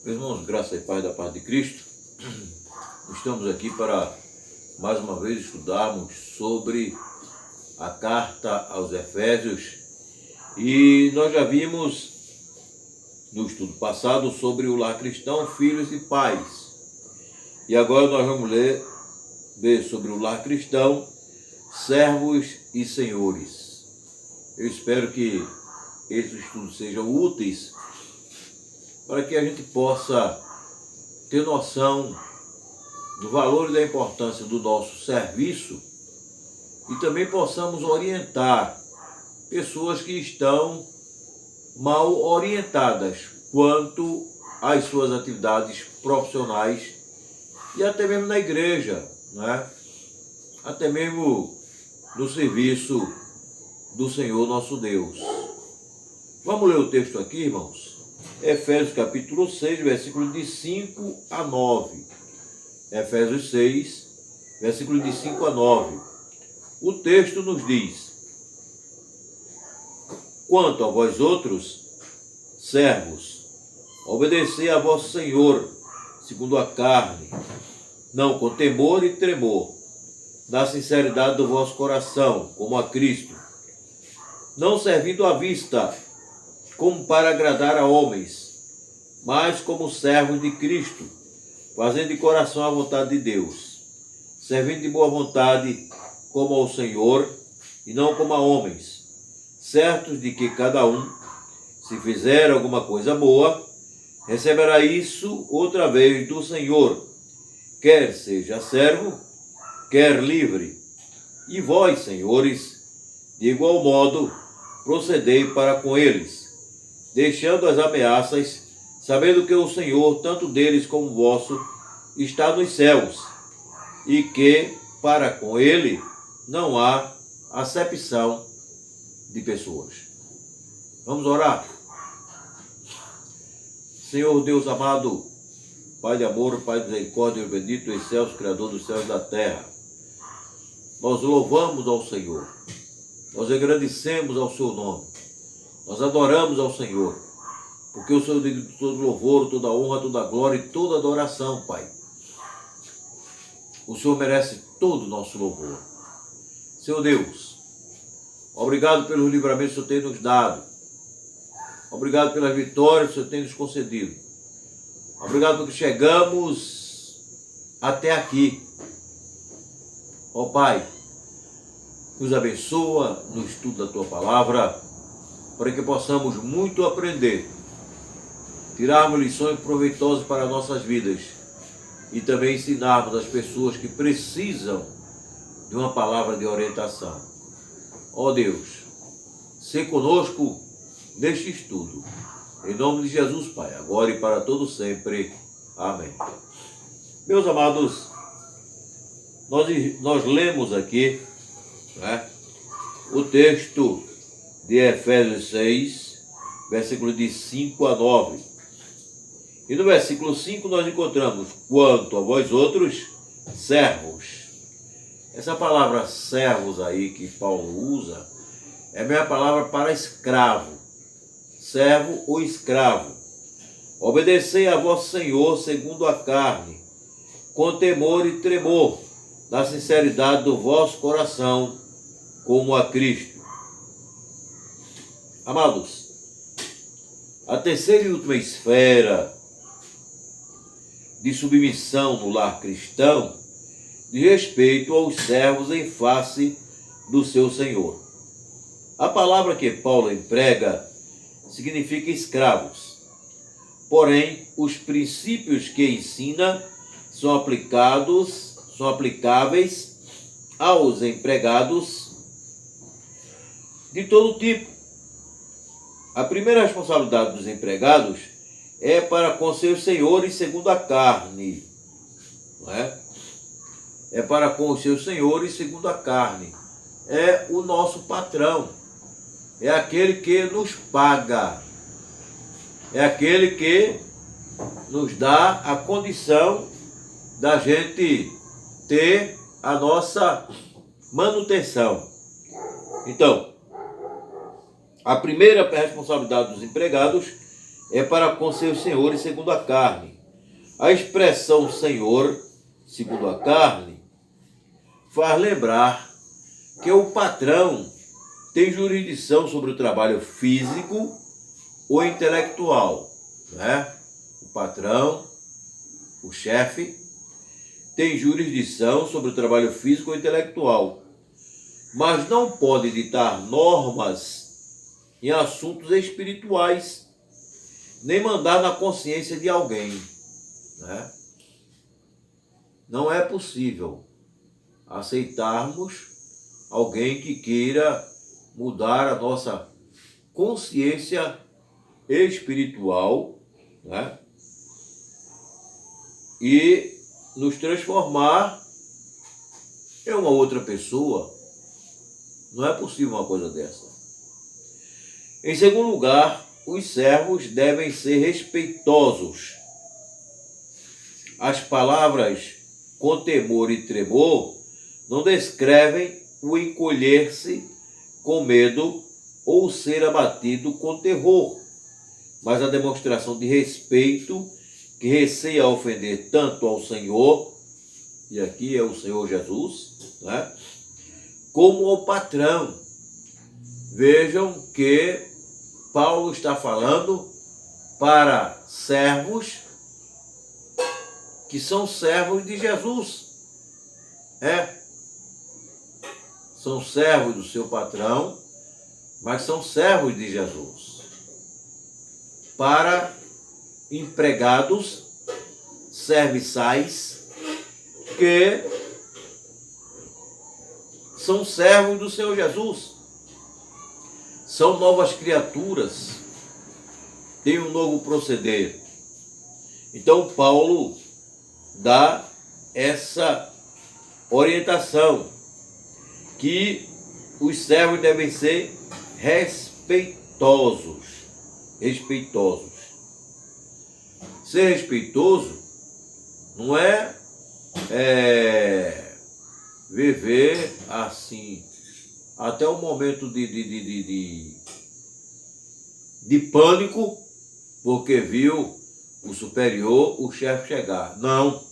Meus irmãos, graça e paz da paz de Cristo, estamos aqui para mais uma vez estudarmos sobre a carta aos Efésios e nós já vimos no estudo passado sobre o lar cristão, filhos e pais. E agora nós vamos ver sobre o lar cristão, servos e senhores. Eu espero que esses estudos sejam úteis para que a gente possa ter noção do valor e da importância do nosso serviço e também possamos orientar pessoas que estão mal orientadas quanto às suas atividades profissionais e até mesmo na igreja, né? Até mesmo no serviço do Senhor nosso Deus. Vamos ler o texto aqui, irmãos? Efésios capítulo 6, versículos de 5 a 9. Efésios 6, versículos de 5 a 9. O texto nos diz: quanto a vós outros, servos, obedecei a vosso Senhor, segundo a carne, não com temor e tremor, na sinceridade do vosso coração, como a Cristo, não servindo à vista, como para agradar a homens, mas como servos de Cristo, fazendo de coração a vontade de Deus, servindo de boa vontade como ao Senhor e não como a homens, certos de que cada um, se fizer alguma coisa boa, receberá isso outra vez do Senhor, quer seja servo, quer livre. E vós, senhores, de igual modo, procedei para com eles, deixando as ameaças, sabendo que o Senhor, tanto deles como vosso, está nos céus, e que para com ele não há acepção de pessoas. Vamos orar? Senhor Deus amado, Pai de amor, Pai de misericórdia, bendito em céus, Criador dos céus e da terra, nós louvamos ao Senhor, nós agradecemos ao seu nome, nós adoramos ao Senhor, porque o Senhor é digno de todo louvor, toda honra, toda glória e toda adoração, Pai. O Senhor merece todo o nosso louvor. Senhor Deus, obrigado pelos livramentos que o Senhor tem nos dado. Obrigado pelas vitórias que o Senhor tem nos concedido. Obrigado porque chegamos até aqui. Ó Pai, nos abençoa no estudo da Tua Palavra, para que possamos muito aprender, tirarmos lições proveitosas para nossas vidas e também ensinarmos as pessoas que precisam de uma palavra de orientação. Ó Deus, sê conosco neste estudo. Em nome de Jesus, Pai, agora e para todo sempre. Amém. Meus amados, nós lemos aqui, né, o texto de Efésios 6, versículos de 5 a 9. E no versículo 5 nós encontramos: quanto a vós outros, servos. Essa palavra servos aí que Paulo usa é a mesma palavra para escravo. Servo ou escravo. Obedecei a vosso Senhor segundo a carne, com temor e tremor, na sinceridade do vosso coração, como a Cristo. Amados, a terceira e última esfera de submissão no lar cristão diz respeito aos servos em face do seu Senhor. A palavra que Paulo emprega significa escravos. Porém, os princípios que ensina são aplicáveis aos empregados de todo tipo. A primeira responsabilidade dos empregados é para com seus senhores segundo a carne. Não é? É para com os seus senhores segundo a carne. É o nosso patrão. É aquele que nos paga. É aquele que nos dá a condição da gente ter a nossa manutenção. Então, a primeira responsabilidade dos empregados é para com seus senhores segundo a carne. A expressão senhor segundo a carne faz lembrar que o patrão tem jurisdição sobre o trabalho físico ou intelectual, né? O patrão, o chefe, tem jurisdição sobre o trabalho físico ou intelectual, mas não pode ditar normas em assuntos espirituais, nem mandar na consciência de alguém, né? Não é possível aceitarmos alguém que queira mudar a nossa consciência espiritual, né? E nos transformar em uma outra pessoa. Não é possível uma coisa dessa. Em segundo lugar, os servos devem ser respeitosos. As palavras com temor e tremor não descrevem o encolher-se com medo ou ser abatido com terror, mas a demonstração de respeito que receia ofender tanto ao Senhor, e aqui é o Senhor Jesus, né, como ao patrão. Vejam que Paulo está falando para servos que são servos de Jesus. São servos do seu patrão, mas são servos de Jesus. Para empregados serviçais que são servos do Senhor Jesus. São novas criaturas, têm um novo proceder. Então Paulo dá essa orientação, que os servos devem ser respeitosos. Ser respeitoso não é viver assim, até o momento de pânico, porque viu o superior, o chefe chegar. Não.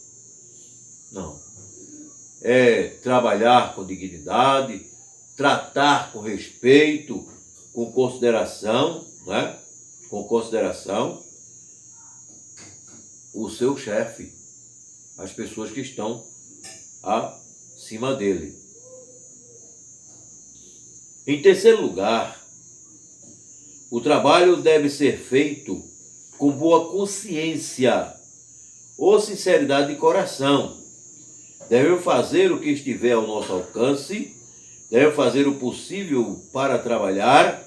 É trabalhar com dignidade, tratar com respeito, com consideração, né? Com consideração o seu chefe, as pessoas que estão acima dele. Em terceiro lugar, o trabalho deve ser feito com boa consciência ou sinceridade de coração. Devemos fazer o que estiver ao nosso alcance, devemos fazer o possível para trabalhar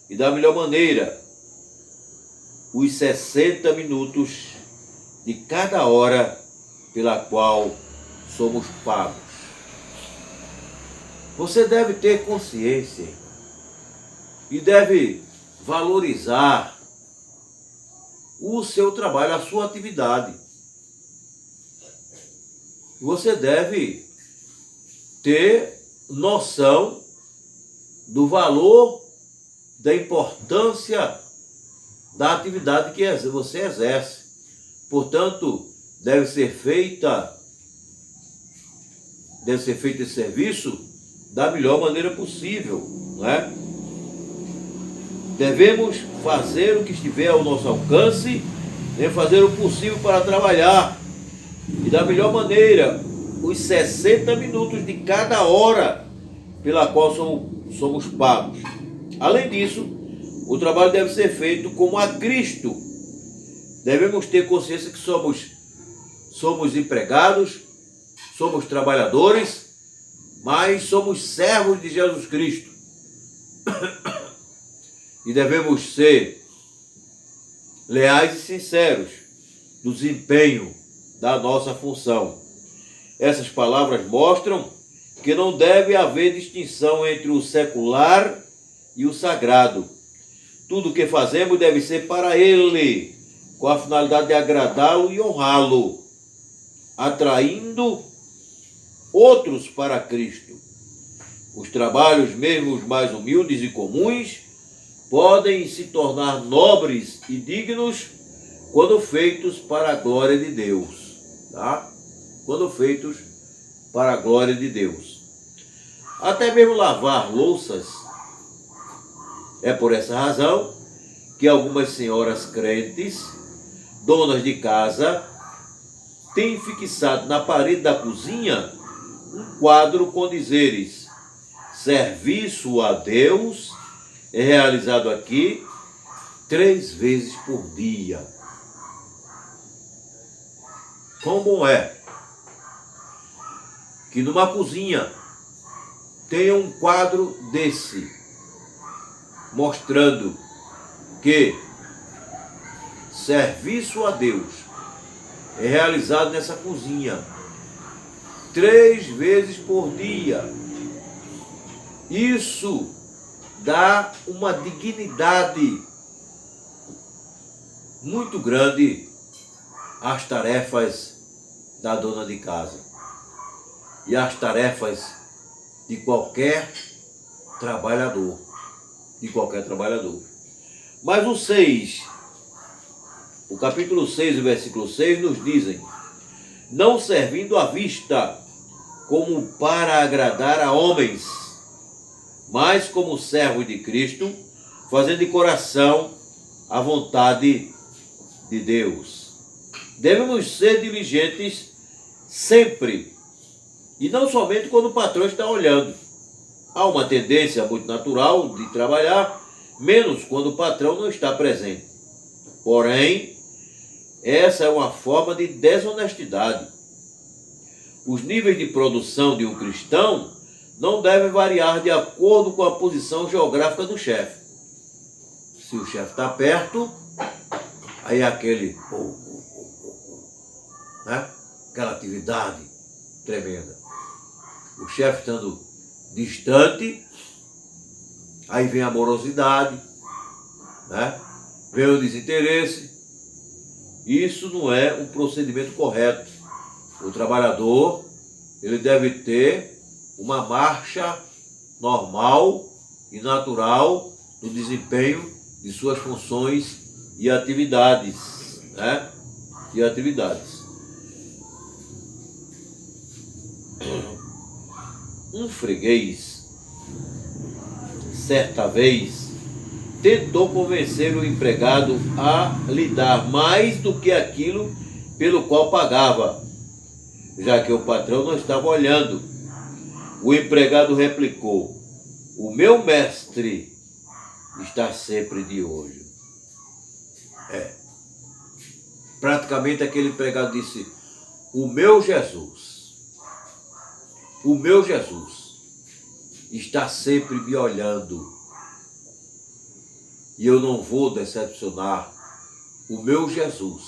e da melhor maneira. Os 60 minutos de cada hora pela qual somos pagos. Você deve ter consciência e deve valorizar o seu trabalho, a sua atividade. Você deve ter noção do valor, da importância da atividade que você exerce. Portanto, deve ser feito esse serviço da melhor maneira possível, não é? Devemos fazer o que estiver ao nosso alcance, devemos fazer o possível para trabalhar e da melhor maneira, os 60 minutos de cada hora pela qual somos pagos. Além disso, o trabalho deve ser feito como a Cristo. Devemos ter consciência que somos empregados, somos trabalhadores, mas somos servos de Jesus Cristo. E devemos ser leais e sinceros no desempenho da nossa função. Essas palavras mostram que não deve haver distinção entre o secular e o sagrado. Tudo o que fazemos deve ser para Ele, com a finalidade de agradá-lo e honrá-lo, atraindo outros para Cristo. Os trabalhos, mesmo os mais humildes e comuns, podem se tornar nobres e dignos quando feitos para a glória de Deus. Tá? Quando feitos para a glória de Deus. Até mesmo lavar louças. É por essa razão que algumas senhoras crentes, donas de casa, têm fixado na parede da cozinha um quadro com dizeres: serviço a Deus é realizado aqui 3 vezes por dia. Quão bom é que numa cozinha tenha um quadro desse, mostrando que serviço a Deus é realizado nessa cozinha 3 vezes por dia. Isso dá uma dignidade muito grande às tarefas da dona de casa e às tarefas de qualquer trabalhador. Mas o 6, o capítulo 6, o versículo 6 nos dizem: não servindo à vista como para agradar a homens, mas como servo de Cristo, fazendo de coração a vontade de Deus. Devemos ser diligentes sempre, e não somente quando o patrão está olhando. Há uma tendência muito natural de trabalhar menos quando o patrão não está presente. Porém, essa é uma forma de desonestidade. Os níveis de produção de um cristão não devem variar de acordo com a posição geográfica do chefe. Se o chefe está perto, aí é aquele, né? Aquela atividade tremenda. O chefe estando distante, aí vem a morosidade, né? Vem o desinteresse. Isso não é um procedimento correto. O trabalhador, ele deve ter uma marcha normal e natural no desempenho de suas funções e atividades, né? E atividades. Um freguês, certa vez, tentou convencer o empregado a lhe dar mais do que aquilo pelo qual pagava, já que o patrão não estava olhando. O empregado replicou: o meu mestre está sempre de olho. Praticamente aquele empregado disse: o meu Jesus está sempre me olhando, e eu não vou decepcionar o meu Jesus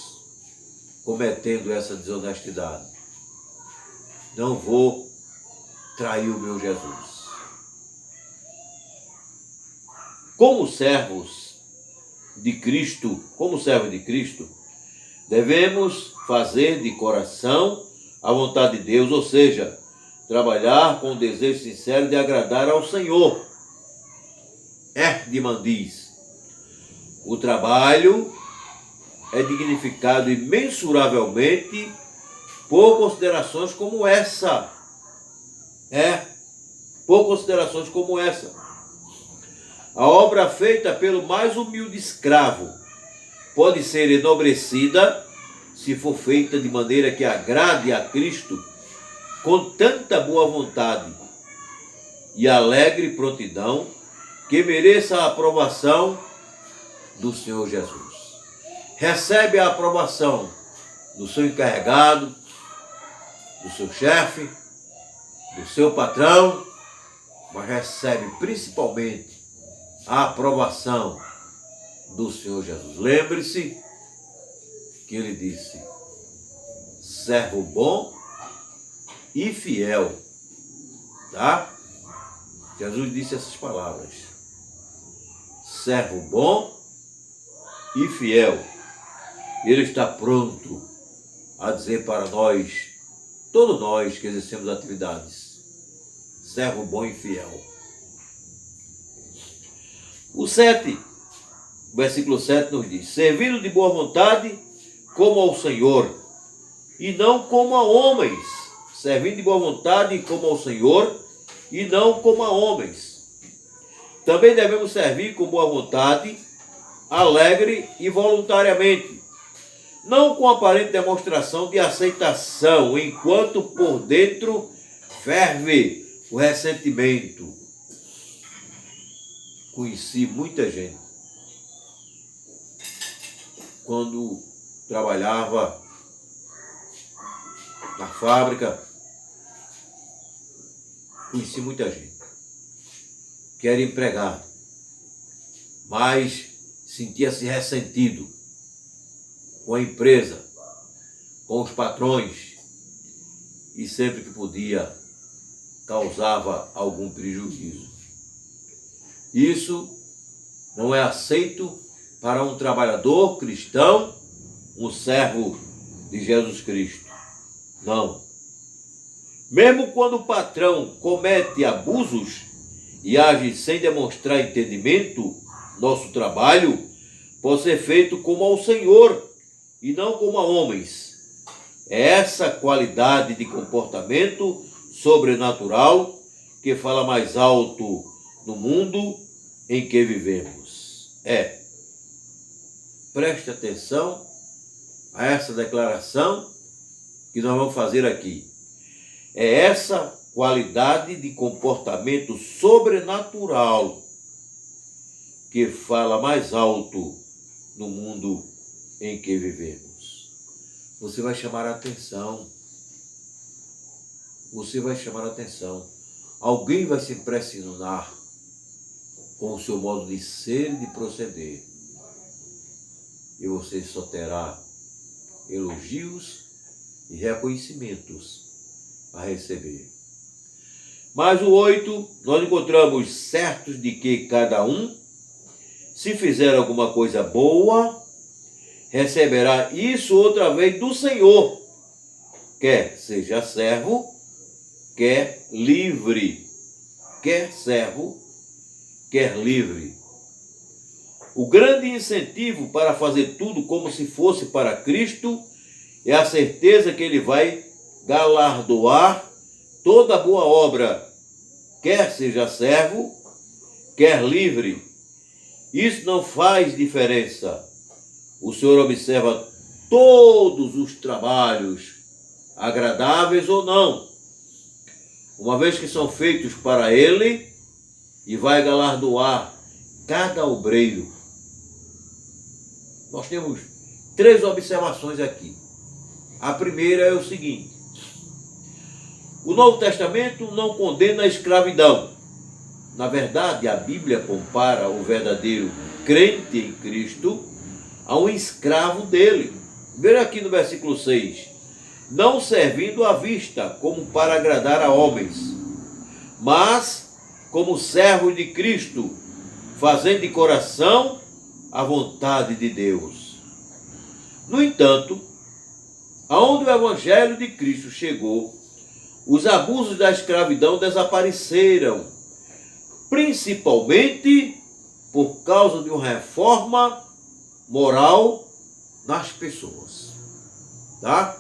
cometendo essa desonestidade. Não vou trair o meu Jesus. Como servos de Cristo, devemos fazer de coração a vontade de Deus, ou seja, trabalhar com o desejo sincero de agradar ao Senhor. Erdmann diz: o trabalho é dignificado imensuravelmente por considerações como essa. Por considerações como essa. A obra feita pelo mais humilde escravo pode ser enobrecida se for feita de maneira que agrade a Cristo com tanta boa vontade e alegre prontidão que mereça a aprovação do Senhor Jesus. Recebe a aprovação do seu encarregado, do seu chefe, do seu patrão, mas recebe principalmente a aprovação do Senhor Jesus. Lembre-se que ele disse: servo bom e fiel. Tá? Jesus disse essas palavras: servo bom e fiel. Ele está pronto a dizer para nós, todos nós que exercemos atividades: servo bom e fiel. O 7. o versículo 7 nos diz: servindo de boa vontade como ao Senhor, e não como a homens. Servindo de boa vontade como ao Senhor, e não como a homens. Também devemos servir com boa vontade, alegre e voluntariamente, não com aparente demonstração de aceitação, enquanto por dentro ferve o ressentimento. Conheci muita gente, quando trabalhava na fábrica, conheci muita gente que era empregado, mas sentia-se ressentido com a empresa, com os patrões, e sempre que podia causava algum prejuízo. Isso não é aceito para um trabalhador cristão, um servo de Jesus Cristo. Não. Mesmo quando o patrão comete abusos e age sem demonstrar entendimento, nosso trabalho pode ser feito como ao Senhor e não como a homens. É essa qualidade de comportamento sobrenatural que fala mais alto no mundo em que vivemos. Preste atenção a essa declaração que nós vamos fazer aqui. É essa qualidade de comportamento sobrenatural que fala mais alto no mundo em que vivemos. Você vai chamar a atenção. Você vai chamar a atenção. Alguém vai se impressionar com o seu modo de ser e de proceder. E você só terá elogios e reconhecimentos a receber. Mas o 8, nós encontramos certos de que cada um, se fizer alguma coisa boa, receberá isso outra vez do Senhor, quer seja servo, quer livre, quer servo, quer livre. O grande incentivo para fazer tudo como se fosse para Cristo é a certeza que Ele vai galardoar toda boa obra, quer seja servo, quer livre. Isso não faz diferença. O Senhor observa todos os trabalhos, agradáveis ou não, uma vez que são feitos para Ele, e vai galardoar cada obreiro. Nós temos 3 observações aqui. A primeira é o seguinte: o Novo Testamento não condena a escravidão. Na verdade, a Bíblia compara o verdadeiro crente em Cristo a um escravo dele. Veja aqui no versículo 6. Não servindo à vista, como para agradar a homens, mas como servos de Cristo, fazendo de coração a vontade de Deus. No entanto, aonde o Evangelho de Cristo chegou, os abusos da escravidão desapareceram, principalmente por causa de uma reforma moral nas pessoas. Tá?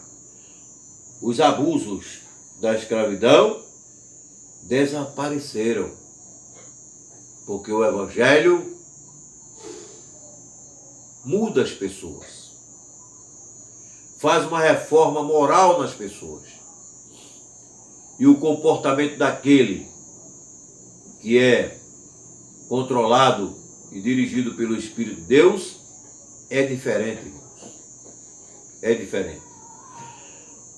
Os abusos da escravidão desapareceram, porque o Evangelho muda as pessoas, faz uma reforma moral nas pessoas, e o comportamento daquele que é controlado e dirigido pelo Espírito de Deus é diferente, irmãos. É diferente.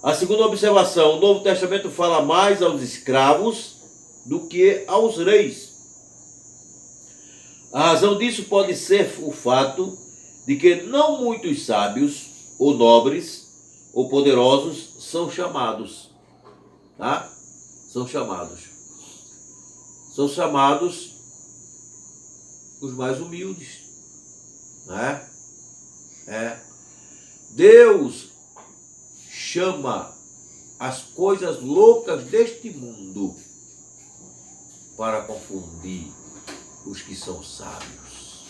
A segunda observação: o Novo Testamento fala mais aos escravos do que aos reis. A razão disso pode ser o fato de que não muitos sábios, ou nobres, ou poderosos são chamados. Tá? São chamados os mais humildes. Né? Deus chama as coisas loucas deste mundo para confundir os que são sábios.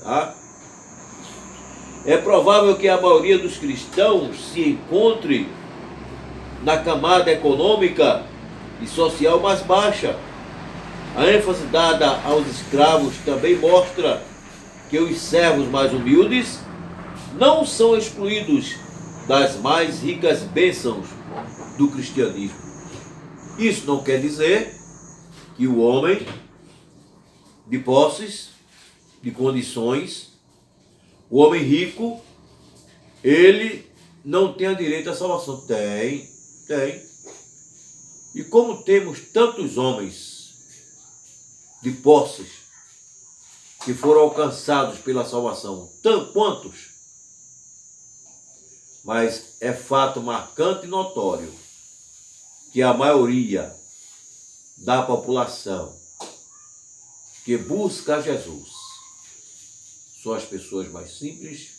Tá? É provável que a maioria dos cristãos se encontre na camada econômica e social mais baixa. A ênfase dada aos escravos também mostra que os servos mais humildes não são excluídos das mais ricas bênçãos do cristianismo. Isso não quer dizer que o homem de posses, de condições, o homem rico, ele não tenha direito à salvação. Tem. E como temos tantos homens de posses que foram alcançados pela salvação, quantos? Mas é fato marcante e notório que a maioria da população que busca Jesus são as pessoas mais simples,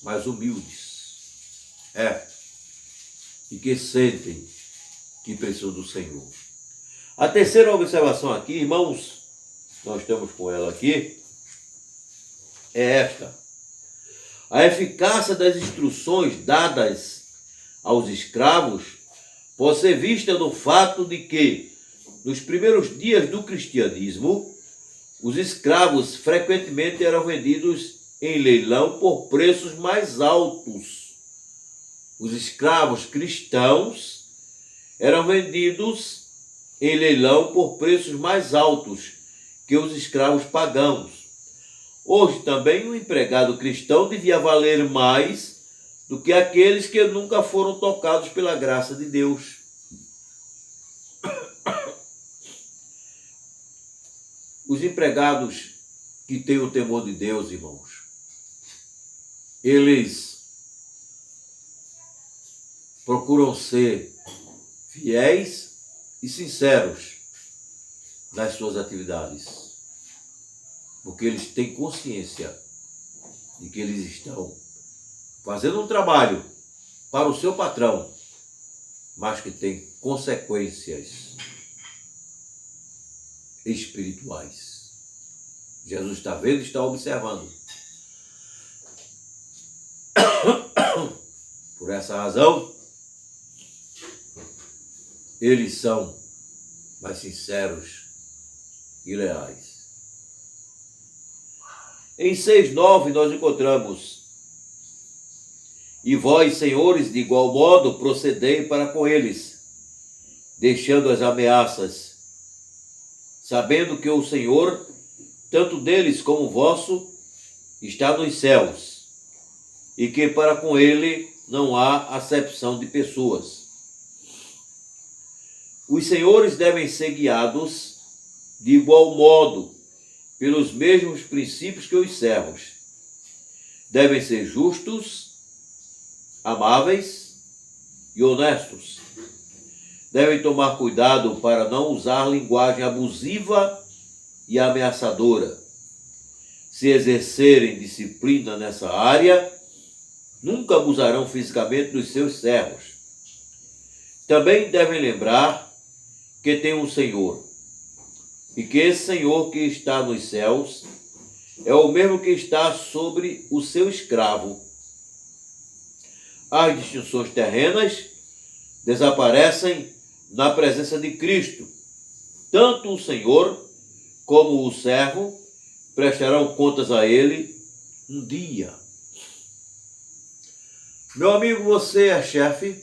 mais humildes. E que sentem que precisam do Senhor. A terceira observação aqui, irmãos, nós estamos com ela aqui, é esta. A eficácia das instruções dadas aos escravos pode ser vista no fato de que, nos primeiros dias do cristianismo, os escravos frequentemente eram vendidos em leilão por preços mais altos. Os escravos cristãos eram vendidos em leilão por preços mais altos que os escravos pagãos. Hoje também o empregado cristão devia valer mais do que aqueles que nunca foram tocados pela graça de Deus. Os empregados que têm o temor de Deus, irmãos, eles procuram ser fiéis e sinceros nas suas atividades, porque eles têm consciência de que eles estão fazendo um trabalho para o seu patrão, mas que tem consequências espirituais. Jesus está vendo e está observando. Por essa razão, eles são mais sinceros e leais. Em 6:9 nós encontramos: e vós, senhores, de igual modo procedei para com eles, deixando as ameaças, sabendo que o Senhor, tanto deles como vosso, está nos céus, e que para com ele não há acepção de pessoas. Os senhores devem ser guiados de igual modo pelos mesmos princípios que os servos. Devem ser justos, amáveis e honestos. Devem tomar cuidado para não usar linguagem abusiva e ameaçadora. Se exercerem disciplina nessa área, nunca abusarão fisicamente dos seus servos. Também devem lembrar que tem um Senhor, e que esse Senhor que está nos céus é o mesmo que está sobre o seu escravo. As distinções terrenas desaparecem na presença de Cristo. Tanto o Senhor como o servo prestarão contas a ele um dia. Meu amigo, você é chefe,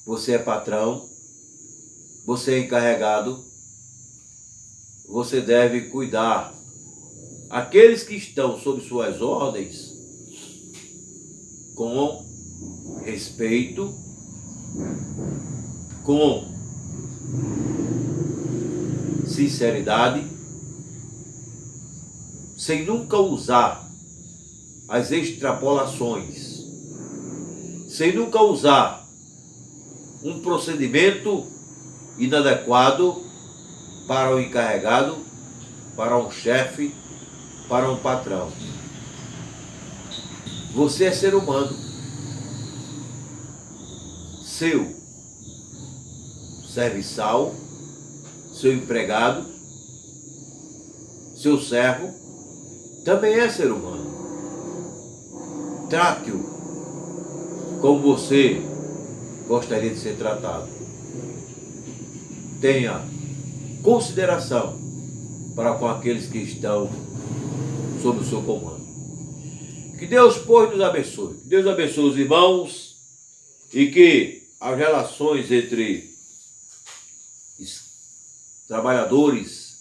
você é patrão, você é encarregado, você deve cuidar. Aqueles que estão sob suas ordens, com respeito, com sinceridade, sem nunca usar as extrapolações, sem nunca usar um procedimento inadequado para o encarregado, para um chefe, para um patrão. Você é ser humano. Seu serviçal, seu empregado, seu servo, também é ser humano. trate-o como você gostaria de ser tratado. Tenha consideração para com aqueles que estão sob o seu comando. Que Deus, pois, nos abençoe. Que Deus abençoe os irmãos e que as relações entre trabalhadores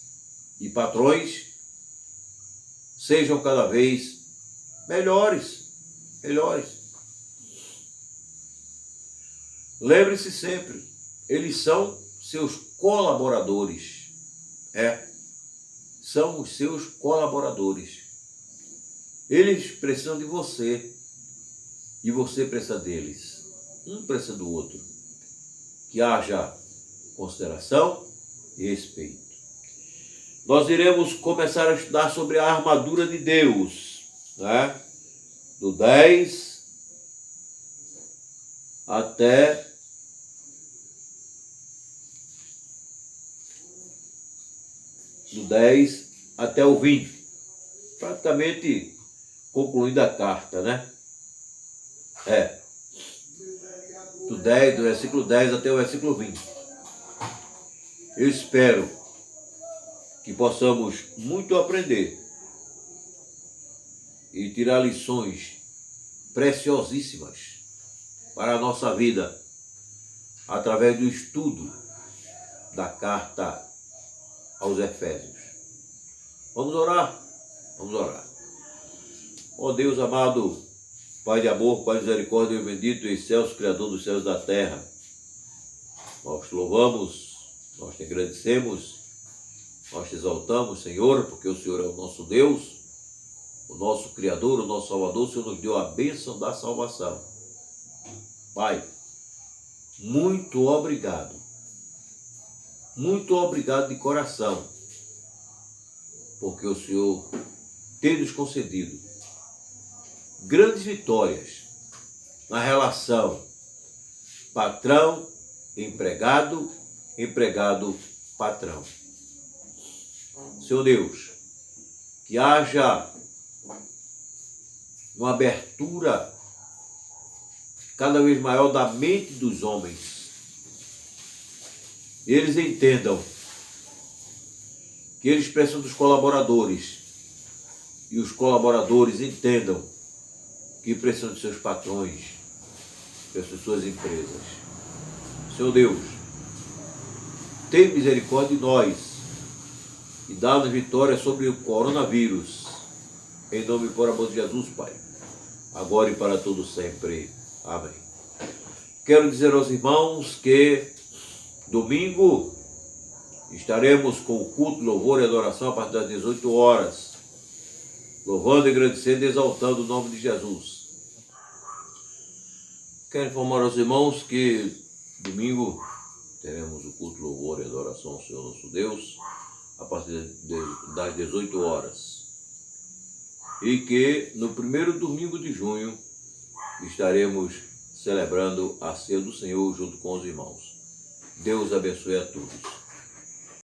e patrões sejam cada vez melhores. Lembre-se sempre, eles são seus colaboradores. São os seus colaboradores. Eles precisam de você e você precisa deles. Um precisa do outro. Que haja consideração e respeito. Nós iremos começar a estudar sobre a armadura de Deus, né? Do 10 até o 20. Praticamente concluindo a carta, né? Do versículo 10 até o versículo 20. Eu espero que possamos muito aprender e tirar lições preciosíssimas para a nossa vida através do estudo da carta aos Efésios. Vamos orar? Vamos orar. Ó Deus amado, Pai de amor, Pai de misericórdia e bendito e excelso, Criador dos céus e da terra, nós te louvamos, nós te agradecemos, nós te exaltamos, Senhor, porque o Senhor é o nosso Deus, o nosso Criador, o nosso Salvador. O Senhor nos deu a bênção da salvação. Pai, muito obrigado de coração, porque o Senhor tem nos concedido grandes vitórias na relação patrão-empregado, empregado-patrão. Senhor Deus, que haja uma abertura cada vez maior da mente dos homens. Eles entendam que eles precisam dos colaboradores e os colaboradores entendam que precisam de seus patrões, das suas empresas. Senhor Deus, tem misericórdia de nós e dá-nos vitória sobre o coronavírus. Em nome e por amor de Jesus, Pai, agora e para todo sempre. Amém. Quero dizer aos irmãos que domingo estaremos com o culto, louvor e adoração a partir das 18 horas, louvando, agradecendo e exaltando o nome de Jesus. Quero informar aos irmãos que domingo teremos o culto, louvor e adoração ao Senhor nosso Deus a partir das 18 horas. E que no primeiro domingo de junho estaremos celebrando a ceia do Senhor junto com os irmãos. Deus abençoe a todos.